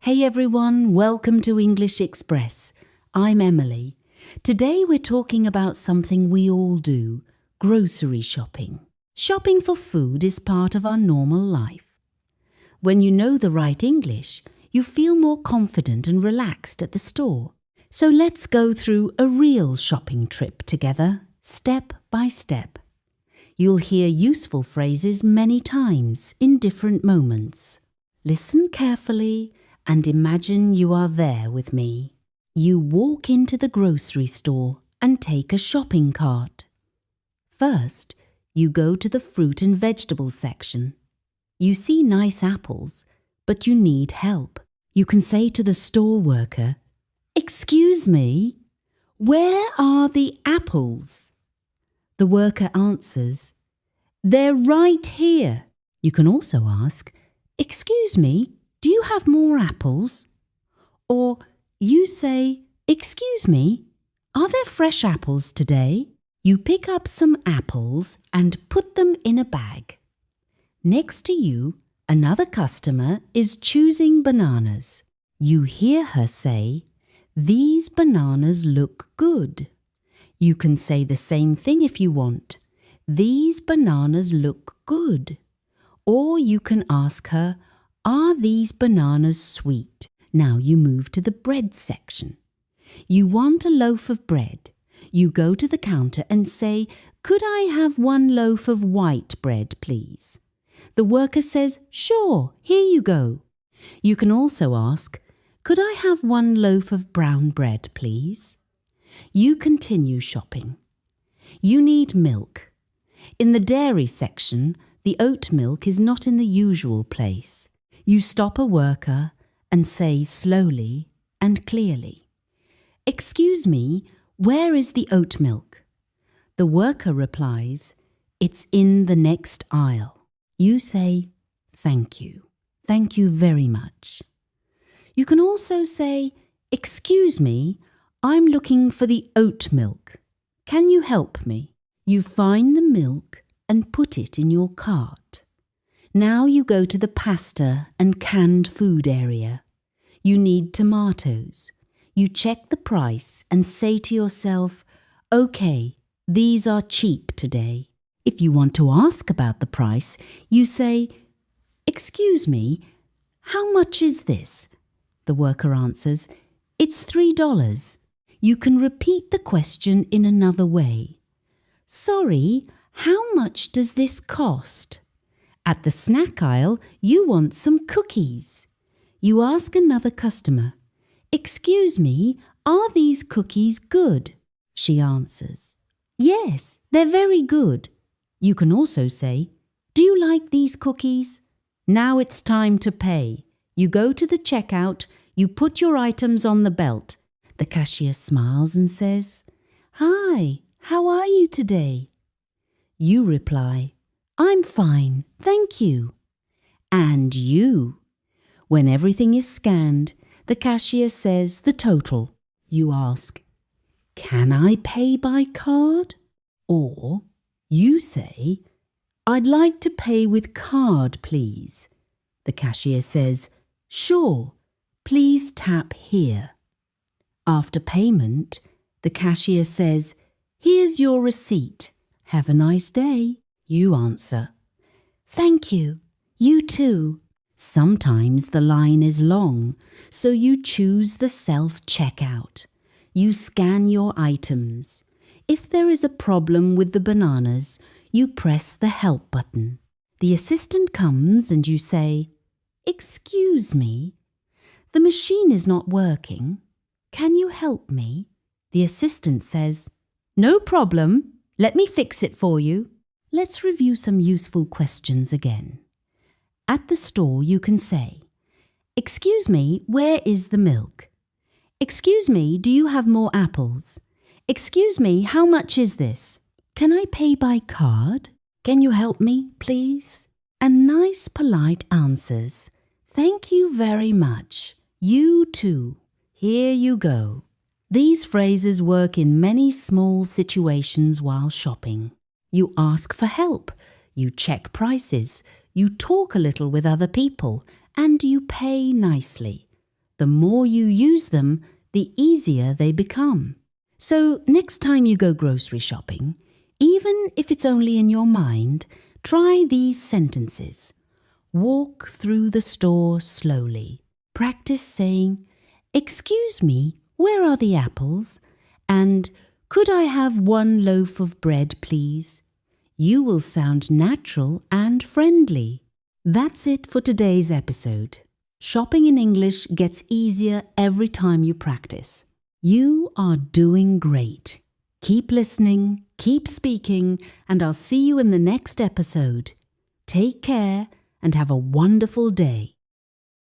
Hey everyone, welcome to English Xpress. I'm Emily. Today we're talking about something we all do, grocery shopping. Shopping for food is part of our normal life. When you know the right English, you feel more confident and relaxed at the store. So let's go through a real shopping trip together, step by step. You'll hear useful phrases many times in different moments. Listen carefully and imagine you are there with me. You walk into the grocery store and take a shopping cart. First, you go to the fruit and vegetable section. You see nice apples, but you need help. You can say to the store worker, "Excuse me, where are the apples?" The worker answers, "They're right here." You can also ask, "Excuse me, do you have more apples?" Or you say, "Excuse me, are there fresh apples today?" You pick up some apples and put them in a bag. Next to you, another customer is choosing bananas. You hear her say, "These bananas look good." You can say the same thing if you want. "These bananas look good." Or you can ask her, "Are these bananas sweet?" Now you move to the bread section. You want a loaf of bread. You go to the counter and say, "Could I have one loaf of white bread, please?" The worker says, "Sure, here you go." You can also ask, "Could I have one loaf of brown bread, please?" You continue shopping. You need milk. In the dairy section, the oat milk is not in the usual place. You stop a worker and say slowly and clearly, "Excuse me, where is the oat milk?" The worker replies, "It's in the next aisle." You say, "Thank you. Thank you very much." You can also say, "Excuse me, I'm looking for the oat milk. Can you help me?" You find the milk and put it in your cart. Now you go to the pasta and canned food area. You need tomatoes. You check the price and say to yourself, "Okay, these are cheap today." If you want to ask about the price, you say, "Excuse me, how much is this?" The worker answers, "It's $3. You can repeat the question in another way. "Sorry, how much does this cost?" At the snack aisle, you want some cookies. You ask another customer, "Excuse me, are these cookies good?" She answers, "Yes, they're very good." You can also say, "Do you like these cookies?" Now it's time to pay. You go to the checkout, you put your items on the belt. The cashier smiles and says, "Hi, how are you today?" You reply, "I'm fine, thank you." And you? When everything is scanned, the cashier says the total. You ask, "Can I pay by card?" Or you say, "I'd like to pay with card, please." The cashier says, "Sure, please tap here." After payment, the cashier says, "Here's your receipt. Have a nice day." You answer, "Thank you. You too." Sometimes the line is long, so you choose the self-checkout. You scan your items. If there is a problem with the bananas, you press the help button. The assistant comes and you say, "Excuse me, the machine is not working. Can you help me?" The assistant says, "No problem. Let me fix it for you." Let's review some useful questions again. At the store, you can say, "Excuse me, where is the milk?" "Excuse me, do you have more apples?" "Excuse me, how much is this?" "Can I pay by card?" "Can you help me, please?" And nice, polite answers. "Thank you very much. You too. Here you go." These phrases work in many small situations while shopping. You ask for help, you check prices, you talk a little with other people, and you pay nicely. The more you use them, the easier they become. So next time you go grocery shopping, even if it's only in your mind, try these sentences. Walk through the store slowly. Practice saying, "Excuse me, where are the apples?" And "Could I have one loaf of bread, please?" You will sound natural and friendly. That's it for today's episode. Shopping in English gets easier every time you practice. You are doing great. Keep listening, keep speaking, and I'll see you in the next episode. Take care and have a wonderful day.